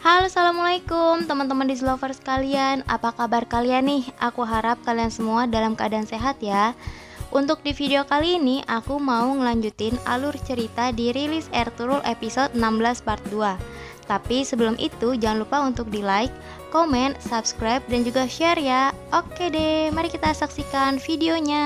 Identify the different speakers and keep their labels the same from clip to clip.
Speaker 1: Halo, assalamualaikum teman-teman Dislovers sekalian. Apa kabar kalian nih? Aku harap kalian semua dalam keadaan sehat ya. Untuk di video kali ini, aku mau ngelanjutin alur cerita di rilis Ertugrul episode 16 part 2. Tapi sebelum itu, jangan lupa untuk di like, komen, subscribe, dan juga share ya. Oke deh, mari kita saksikan videonya.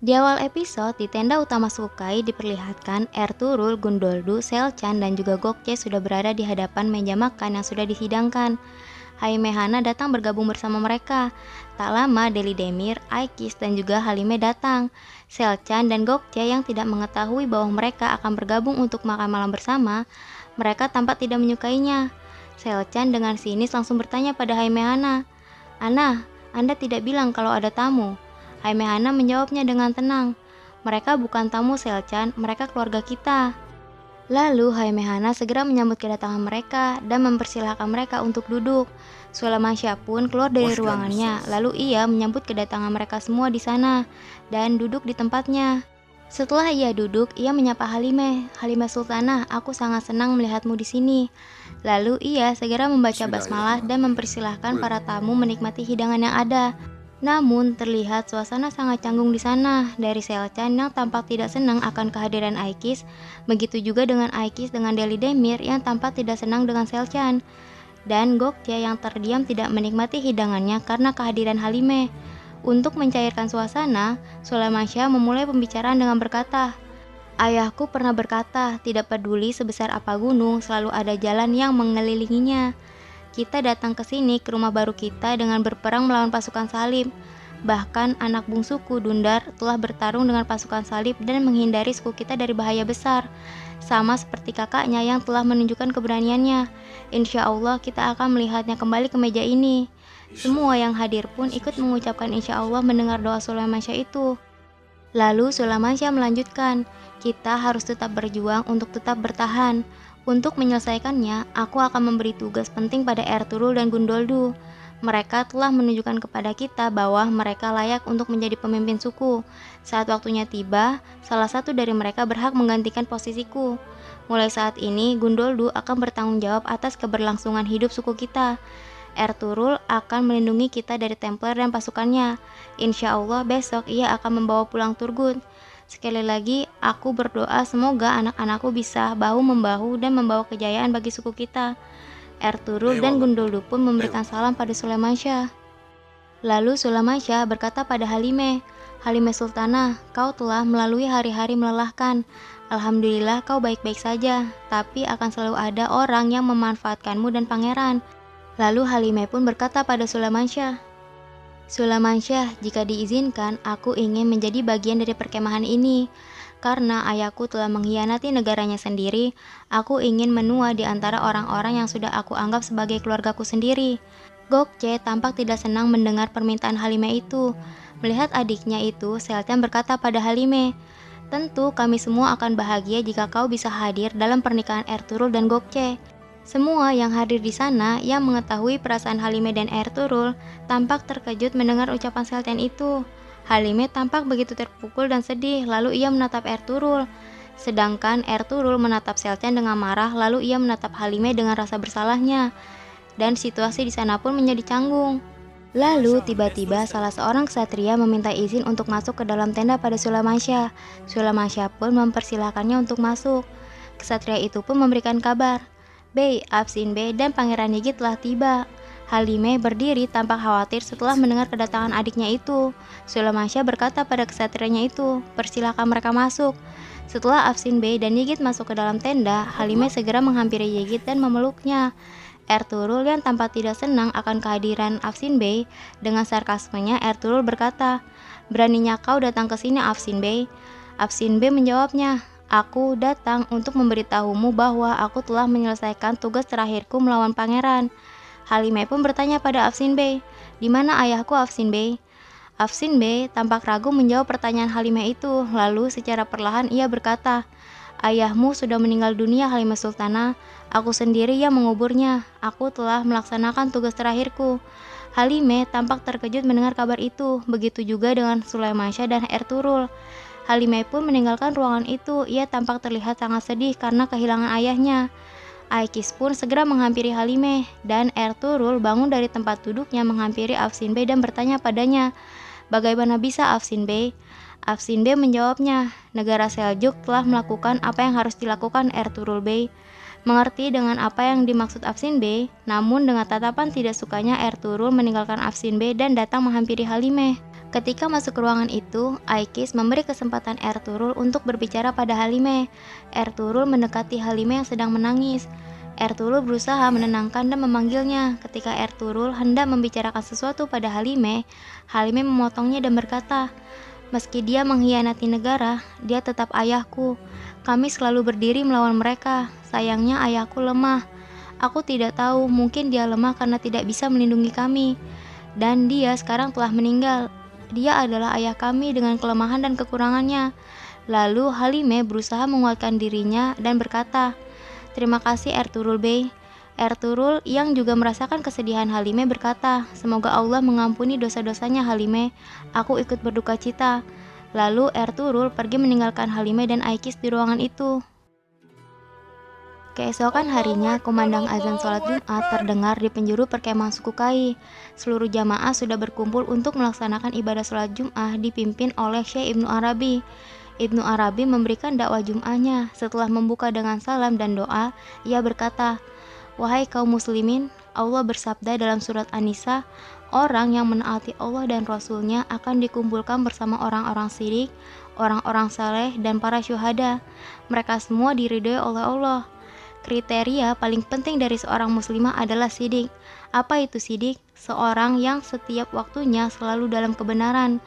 Speaker 1: Di awal episode, di tenda utama Sukai diperlihatkan Ertugrul, Gundoldu, Selcan, dan juga Gokce sudah berada di hadapan meja makan yang sudah disidangkan. Haime Hana datang bergabung bersama mereka. Tak lama, Deli Demir, Aikis, dan juga Halime datang. Selcan dan Gokce yang tidak mengetahui bahwa mereka akan bergabung untuk makan malam bersama, mereka tampak tidak menyukainya. Selcan dengan sinis langsung bertanya pada Haime Hana, "Ana, Anda tidak bilang kalau ada tamu?" Haime Hana menjawabnya dengan tenang, "Mereka bukan tamu Selcan, mereka keluarga kita." Lalu Haime Hana segera menyambut kedatangan mereka dan mempersilahkan mereka untuk duduk. Sulaimansyah pun keluar dari ruangannya, lalu ia menyambut kedatangan mereka semua di sana dan duduk di tempatnya. Setelah ia duduk, ia menyapa Halime. "Halime Sultanah, aku sangat senang melihatmu di sini." Lalu ia segera membaca basmalah dan mempersilahkan para tamu menikmati hidangan yang ada. Namun, terlihat suasana sangat canggung di sana. Dari Selcan yang tampak tidak senang akan kehadiran Aikis, begitu juga dengan Aikis dengan Deli Demir yang tampak tidak senang dengan Selcan. Dan Gokce yang terdiam tidak menikmati hidangannya karena kehadiran Halime. Untuk mencairkan suasana, Sulaimansyah memulai pembicaraan dengan berkata, "Ayahku pernah berkata, tidak peduli sebesar apa gunung, selalu ada jalan yang mengelilinginya. Kita datang ke sini, ke rumah baru kita dengan berperang melawan pasukan salib. Bahkan anak bungsuku Dundar telah bertarung dengan pasukan salib dan menghindari suku kita dari bahaya besar. Sama seperti kakaknya yang telah menunjukkan keberaniannya. Insya Allah kita akan melihatnya kembali ke meja ini." Semua yang hadir pun ikut mengucapkan insya Allah mendengar doa Sulaimansyah itu. Lalu Sulaimansyah melanjutkan, "Kita harus tetap berjuang untuk tetap bertahan. Untuk menyelesaikannya, aku akan memberi tugas penting pada Ertugrul dan Gundoldu. Mereka telah menunjukkan kepada kita bahwa mereka layak untuk menjadi pemimpin suku. Saat waktunya tiba, salah satu dari mereka berhak menggantikan posisiku. Mulai saat ini, Gundoldu akan bertanggung jawab atas keberlangsungan hidup suku kita. Ertugrul akan melindungi kita dari Templar dan pasukannya. Insya Allah besok ia akan membawa pulang Turgut. Sekali lagi, aku berdoa semoga anak-anakku bisa bahu-membahu dan membawa kejayaan bagi suku kita." Ertugrul dan Gundoldu pun memberikan salam pada Sulaimansyah. Lalu Sulaimansyah berkata pada Halime, "Halime Sultanah, kau telah melalui hari-hari melelahkan. Alhamdulillah kau baik-baik saja, tapi akan selalu ada orang yang memanfaatkanmu dan pangeran." Lalu Halime pun berkata pada Sulaimansyah, "Sulaimansyah, jika diizinkan, aku ingin menjadi bagian dari perkemahan ini. Karena ayahku telah mengkhianati negaranya sendiri, aku ingin menua di antara orang-orang yang sudah aku anggap sebagai keluargaku sendiri." Gokce tampak tidak senang mendengar permintaan Halime itu. Melihat adiknya itu, Selcan berkata pada Halime, "Tentu kami semua akan bahagia jika kau bisa hadir dalam pernikahan Ertugrul dan Gokce." Semua yang hadir di sana yang mengetahui perasaan Halime dan Ertugrul tampak terkejut mendengar ucapan Selcan itu. Halime tampak begitu terpukul dan sedih, lalu ia menatap Ertugrul. Sedangkan Ertugrul menatap Selcan dengan marah, lalu ia menatap Halime dengan rasa bersalahnya. Dan situasi di sana pun menjadi canggung. Lalu tiba-tiba salah seorang ksatria meminta izin untuk masuk ke dalam tenda pada Sulaimansyah. Sulaimansyah pun mempersilahkannya untuk masuk. Ksatria itu pun memberikan kabar, "Bey, Afsin Bey dan Pangeran Yigit telah tiba." Halime berdiri tampak khawatir setelah mendengar kedatangan adiknya itu. Sulaimansyah berkata pada ksatrianya itu, "Persilahkan mereka masuk." Setelah Afsin Bey dan Yigit masuk ke dalam tenda, Halime segera menghampiri Yigit dan memeluknya. Ertugrul yang tampak tidak senang akan kehadiran Afsin Bey, dengan sarkasmenya Ertugrul berkata, "Beraninya kau datang ke sini, Afsin Bey?" Afsin Bey menjawabnya, "Aku datang untuk memberitahumu bahwa aku telah menyelesaikan tugas terakhirku melawan pangeran." Halime pun bertanya pada Afsin Bey, "Di mana ayahku, Afsin Bey?" Afsin Bey tampak ragu menjawab pertanyaan Halime itu, lalu secara perlahan ia berkata, "Ayahmu sudah meninggal dunia, Halime Sultanah. Aku sendiri yang menguburnya. Aku telah melaksanakan tugas terakhirku." Halime tampak terkejut mendengar kabar itu, begitu juga dengan Sulaimansyah dan Ertugrul. Halime pun meninggalkan ruangan itu. Ia tampak terlihat sangat sedih karena kehilangan ayahnya. Aikis pun segera menghampiri Halimeh, dan Ertuğrul bangun dari tempat duduknya menghampiri Afsin Bey dan bertanya padanya, "Bagaimana bisa, Afsin Bey?" Afsin Bey menjawabnya, "Negara Seljuk telah melakukan apa yang harus dilakukan Ertuğrul Bey." Mengerti dengan apa yang dimaksud Afsin Bey, namun dengan tatapan tidak sukanya Ertuğrul meninggalkan Afsin Bey dan datang menghampiri Halimeh. Ketika masuk ke ruangan itu, Aikis memberi kesempatan Ertuğrul untuk berbicara pada Halimeh. Ertuğrul mendekati Halimeh yang sedang menangis. Ertuğrul berusaha menenangkan dan memanggilnya. Ketika Ertuğrul hendak membicarakan sesuatu pada Halimeh, Halimeh memotongnya dan berkata, "Meski dia mengkhianati negara, dia tetap ayahku. Kami selalu berdiri melawan mereka. Sayangnya ayahku lemah. Aku tidak tahu, mungkin dia lemah karena tidak bisa melindungi kami. Dan dia sekarang telah meninggal. Dia adalah ayah kami dengan kelemahan dan kekurangannya." Lalu Halimeh berusaha menguatkan dirinya dan berkata, "Terima kasih Ertuğrul Bey." Ertuğrul yang juga merasakan kesedihan Halimeh berkata, "Semoga Allah mengampuni dosa-dosanya Halimeh. Aku ikut berduka cita." Lalu Ertuğrul pergi meninggalkan Halimeh dan Aikis di ruangan itu. Keesokan harinya, kumandang azan sholat Jumat terdengar di penjuru perkemahan suku Kai. Seluruh jamaah sudah berkumpul untuk melaksanakan ibadah sholat Jumat dipimpin oleh Syekh Ibnu Arabi. Ibnu Arabi memberikan dakwah Jum'ahnya. Setelah membuka dengan salam dan doa, ia berkata, "Wahai kaum muslimin, Allah bersabda dalam surat An-Nisa, orang yang menaati Allah dan Rasul-Nya akan dikumpulkan bersama orang-orang syirik, orang-orang saleh, dan para syuhada. Mereka semua diridhoi oleh Allah." Kriteria paling penting dari seorang muslimah adalah sidik. Apa itu sidik? Seorang yang setiap waktunya selalu dalam kebenaran.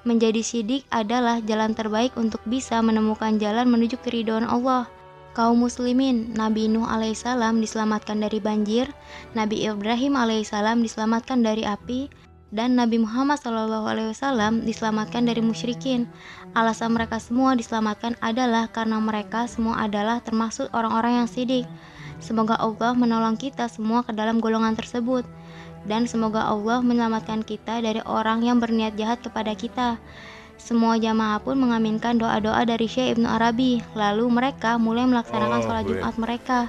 Speaker 1: Menjadi sidik adalah jalan terbaik untuk bisa menemukan jalan menuju keridhaan Allah. Kaum muslimin, Nabi Nuh alaihissalam diselamatkan dari banjir, Nabi Ibrahim alaihissalam diselamatkan dari api, dan Nabi Muhammad SAW diselamatkan dari musyrikin. Alasan mereka semua diselamatkan adalah karena mereka semua adalah termasuk orang-orang yang sidik. Semoga Allah menolong kita semua ke dalam golongan tersebut, dan semoga Allah menyelamatkan kita dari orang yang berniat jahat kepada kita. Semua jamaah pun mengaminkan doa-doa dari Syekh Ibnu Arabi. Lalu mereka mulai melaksanakan sholat Jumat mereka.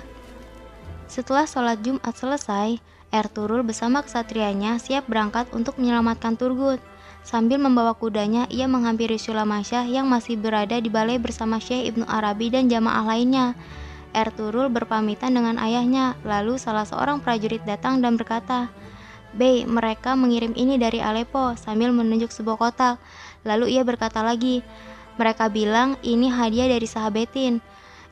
Speaker 1: Setelah sholat Jumat selesai, Ertuğrul bersama kesatrianya siap berangkat untuk menyelamatkan Turgut. Sambil membawa kudanya, ia menghampiri Sulamansyah yang masih berada di balai bersama Syekh Ibnu Arabi dan jamaah lainnya. Ertuğrul berpamitan dengan ayahnya, lalu salah seorang prajurit datang dan berkata, "Bey, mereka mengirim ini dari Aleppo," sambil menunjuk sebuah kotak. Lalu ia berkata lagi, "Mereka bilang ini hadiah dari Sahabetin."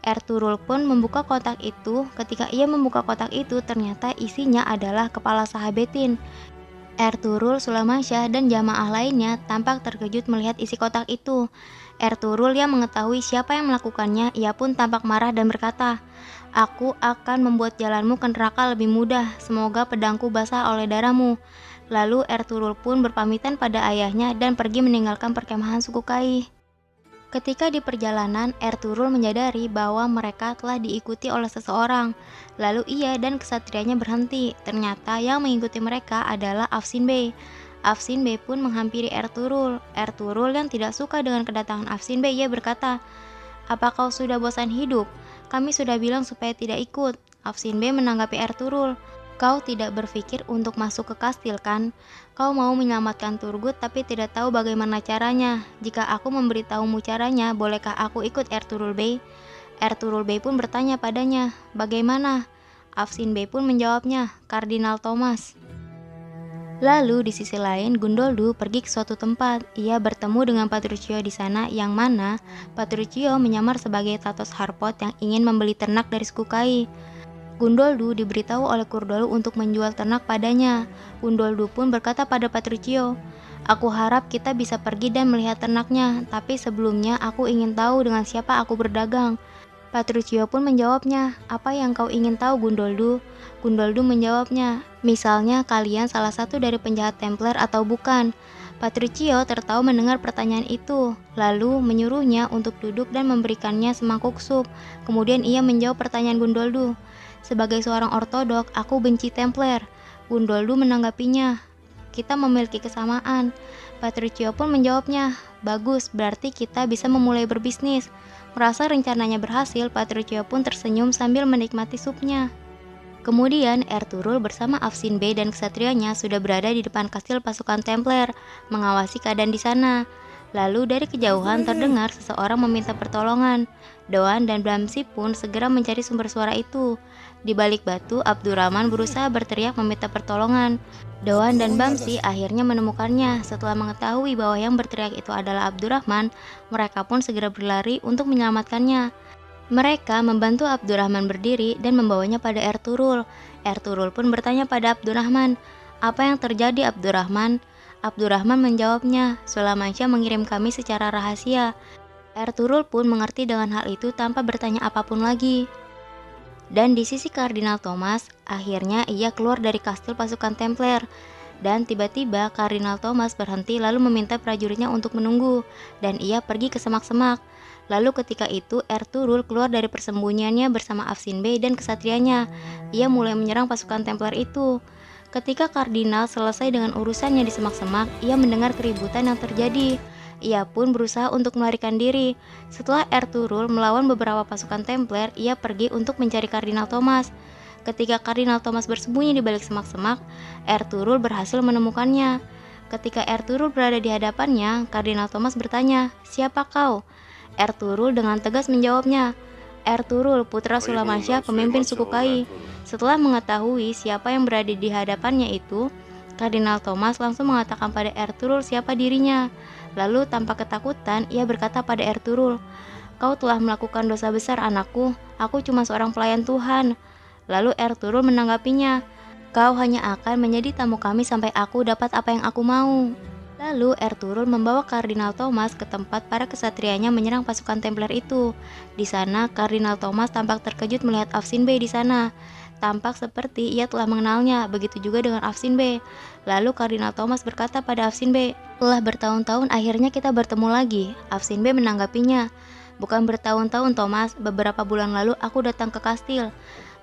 Speaker 1: Ertuğrul pun membuka kotak itu. Ketika ia membuka kotak itu, ternyata isinya adalah kepala Sahabetin. Ertuğrul, Sulamansyah, dan jamaah lainnya tampak terkejut melihat isi kotak itu. Ertuğrul yang mengetahui siapa yang melakukannya, ia pun tampak marah dan berkata, "Aku akan membuat jalanmu ke neraka lebih mudah. Semoga pedangku basah oleh darahmu." Lalu Ertuğrul pun berpamitan pada ayahnya dan pergi meninggalkan perkemahan suku Kai. Ketika di perjalanan, Ertuğrul menyadari bahwa mereka telah diikuti oleh seseorang. Lalu ia dan kesatrianya berhenti. Ternyata yang mengikuti mereka adalah Afsin Bey. Afsin Bey pun menghampiri Ertuğrul. Ertuğrul yang tidak suka dengan kedatangan Afsin Bey, ia berkata, "Apa kau sudah bosan hidup? Kami sudah bilang supaya tidak ikut." Afsin Bey menanggapi Ertuğrul, "Kau tidak berpikir untuk masuk ke kastil kan? Kau mau menyelamatkan Turgut tapi tidak tahu bagaimana caranya. Jika aku memberitahumu caranya, bolehkah aku ikut Ertuğrul Bey?" Ertuğrul Bey pun bertanya padanya, "Bagaimana?" Afsin Bey pun menjawabnya, "Kardinal Thomas." Lalu di sisi lain, Gundoldu pergi ke suatu tempat. Ia bertemu dengan Petruchio di sana, yang mana Petruchio menyamar sebagai Tatos Harpot yang ingin membeli ternak dari suku Kai. Gundoldu diberitahu oleh Kurdolu untuk menjual ternak padanya. Gundoldu pun berkata pada Petruchio, "Aku harap kita bisa pergi dan melihat ternaknya, tapi sebelumnya aku ingin tahu dengan siapa aku berdagang." Petruchio pun menjawabnya, "Apa yang kau ingin tahu, Gundoldu?" Gundoldu menjawabnya, "Misalnya kalian salah satu dari penjahat Templar atau bukan?" Petruchio tertawa mendengar pertanyaan itu, lalu menyuruhnya untuk duduk dan memberikannya semangkuk sup. Kemudian ia menjawab pertanyaan Gundoldu, "Sebagai seorang ortodok, aku benci Templar." Gundoldu menanggapinya, "Kita memiliki kesamaan." Petruchio pun menjawabnya, "Bagus, berarti kita bisa memulai berbisnis." Merasa rencananya berhasil, Petruchio pun tersenyum sambil menikmati supnya. Kemudian Ertugrul bersama Afsin Bey dan kesatrianya sudah berada di depan kastil pasukan Templar, mengawasi keadaan di sana. Lalu dari kejauhan terdengar seseorang meminta pertolongan. Doan dan Blamsi pun segera mencari sumber suara itu. Di balik batu, Abdurrahman berusaha berteriak meminta pertolongan. Doan dan Bamsi akhirnya menemukannya. Setelah mengetahui bahwa yang berteriak itu adalah Abdurrahman, mereka pun segera berlari untuk menyelamatkannya. Mereka membantu Abdurrahman berdiri dan membawanya pada Ertugrul. Ertugrul pun bertanya pada Abdurrahman, "Apa yang terjadi, Abdurrahman?" Abdurrahman menjawabnya, "Sulamansyah mengirim kami secara rahasia." Ertugrul pun mengerti dengan hal itu tanpa bertanya apapun lagi. Dan di sisi Kardinal Thomas, akhirnya ia keluar dari kastil pasukan Templar. Dan tiba-tiba Kardinal Thomas berhenti lalu meminta prajuritnya untuk menunggu, dan ia pergi ke semak-semak. Lalu ketika itu Ertugrul keluar dari persembunyiannya bersama Afsin Bey dan kesatrianya. Ia mulai menyerang pasukan Templar itu. Ketika Kardinal selesai dengan urusannya di semak-semak, ia mendengar keributan yang terjadi. Ia pun berusaha untuk melarikan diri. Setelah Ertugrul melawan beberapa pasukan Templar, ia pergi untuk mencari Kardinal Thomas. Ketika Kardinal Thomas bersembunyi di balik semak-semak, Ertugrul berhasil menemukannya. Ketika Ertugrul berada di hadapannya, Kardinal Thomas bertanya, "Siapa kau?" Ertugrul dengan tegas menjawabnya, "Ertugrul, putra Sulamansyah, pemimpin suku Kai." Setelah mengetahui siapa yang berada di hadapannya itu, Kardinal Thomas langsung mengatakan pada Ertugrul siapa dirinya. Lalu tanpa ketakutan, ia berkata pada Ertugrul, "Kau telah melakukan dosa besar, anakku. Aku cuma seorang pelayan Tuhan." Lalu Ertugrul menanggapinya, "Kau hanya akan menjadi tamu kami sampai aku dapat apa yang aku mau." Lalu Ertugrul membawa Kardinal Thomas ke tempat para kesatrianya menyerang pasukan Templar itu. Di sana, Kardinal Thomas tampak terkejut melihat Afsin Bey di sana. Tampak seperti ia telah mengenalnya, begitu juga dengan Afsin Bey. Lalu Kardinal Thomas berkata pada Afsin Bey, "Telah bertahun-tahun akhirnya kita bertemu lagi." Afsin Bey menanggapinya, "Bukan bertahun-tahun, Thomas. Beberapa bulan lalu aku datang ke kastil."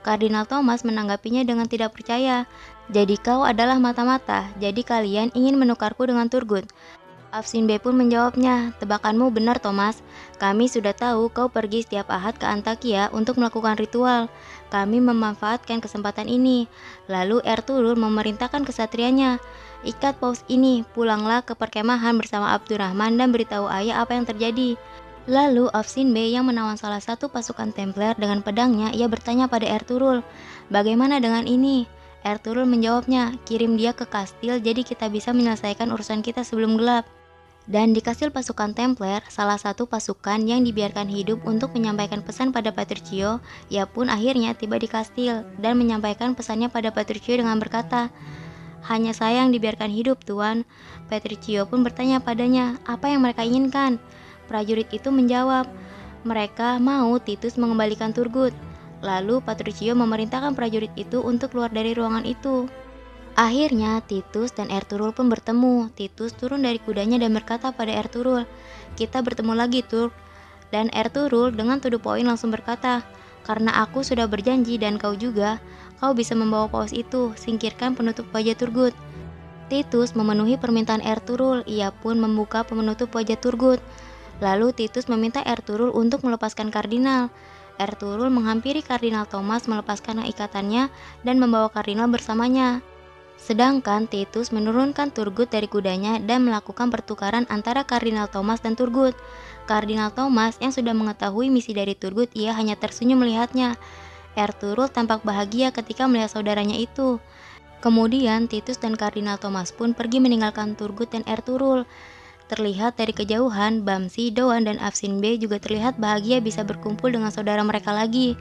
Speaker 1: Kardinal Thomas menanggapinya dengan tidak percaya. "Jadi kau adalah mata-mata, jadi kalian ingin menukarku dengan Turgut?" Afsin Bey pun menjawabnya, "Tebakanmu benar, Thomas. Kami sudah tahu kau pergi setiap Ahad ke Antakya untuk melakukan ritual. Kami memanfaatkan kesempatan ini." Lalu Ertugrul memerintahkan kesatrianya, "Ikat paus ini, pulanglah ke perkemahan bersama Abdurrahman dan beritahu ayah apa yang terjadi." Lalu Afsin Bey yang menawan salah satu pasukan Templar dengan pedangnya, ia bertanya pada Ertugrul, "Bagaimana dengan ini?" Ertugrul menjawabnya, "Kirim dia ke kastil jadi kita bisa menyelesaikan urusan kita sebelum gelap." Dan di kastil pasukan Templar, salah satu pasukan yang dibiarkan hidup untuk menyampaikan pesan pada Petruchio, ia pun akhirnya tiba di kastil dan menyampaikan pesannya pada Petruchio dengan berkata, "Hanya saya yang dibiarkan hidup, Tuan." Petruchio pun bertanya padanya, apa yang mereka inginkan. Prajurit itu menjawab, mereka mau Titus mengembalikan Turgut. Lalu Petruchio memerintahkan prajurit itu untuk keluar dari ruangan itu. Akhirnya Titus dan Ertugrul pun bertemu. Titus turun dari kudanya dan berkata pada Ertugrul, "Kita bertemu lagi, Turk." Dan Ertugrul dengan to the point langsung berkata, "Karena aku sudah berjanji dan kau juga, kau bisa membawa paus itu, singkirkan penutup wajah Turgut." Titus memenuhi permintaan Ertugrul, ia pun membuka penutup wajah Turgut. Lalu Titus meminta Ertugrul untuk melepaskan kardinal. Ertugrul menghampiri Kardinal Thomas melepaskan ikatannya dan membawa kardinal bersamanya. Sedangkan Titus menurunkan Turgut dari kudanya dan melakukan pertukaran antara Kardinal Thomas dan Turgut. Kardinal Thomas yang sudah mengetahui misi dari Turgut, ia hanya tersenyum melihatnya. Ertugrul tampak bahagia ketika melihat saudaranya itu. Kemudian Titus dan Kardinal Thomas pun pergi meninggalkan Turgut dan Ertugrul. Terlihat dari kejauhan, Bamsi, Doan, dan Afsin Bey juga terlihat bahagia bisa berkumpul dengan saudara mereka lagi.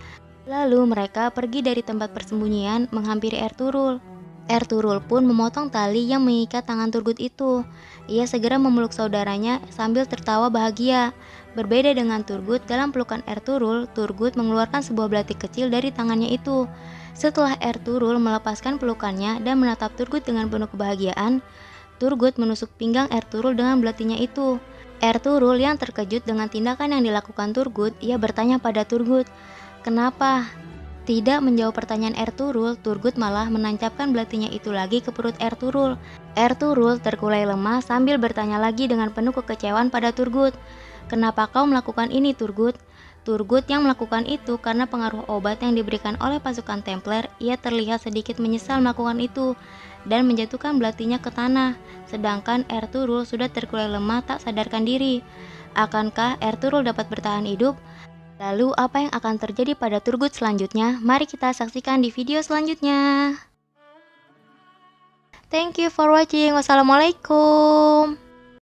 Speaker 1: Lalu mereka pergi dari tempat persembunyian menghampiri Ertugrul. Ertugrul pun memotong tali yang mengikat tangan Turgut itu. Ia segera memeluk saudaranya sambil tertawa bahagia. Berbeda dengan Turgut, dalam pelukan Ertugrul, Turgut mengeluarkan sebuah belati kecil dari tangannya itu. Setelah Ertugrul melepaskan pelukannya dan menatap Turgut dengan penuh kebahagiaan, Turgut menusuk pinggang Ertugrul dengan belatinya itu. Ertugrul yang terkejut dengan tindakan yang dilakukan Turgut, ia bertanya pada Turgut, "Kenapa?" Tidak menjawab pertanyaan Ertugrul, Turgut malah menancapkan belatinya itu lagi ke perut Ertugrul. Ertugrul terkulai lemah sambil bertanya lagi dengan penuh kekecewaan pada Turgut, "Kenapa kau melakukan ini, Turgut?" Turgut yang melakukan itu karena pengaruh obat yang diberikan oleh pasukan Templar. Ia terlihat sedikit menyesal melakukan itu dan menjatuhkan belatinya ke tanah, sedangkan Ertugrul sudah terkulai lemah tak sadarkan diri. Akankah Ertugrul dapat bertahan hidup? Lalu apa yang akan terjadi pada Turgut selanjutnya? Mari kita saksikan di video selanjutnya. Thank you for watching. Wassalamualaikum.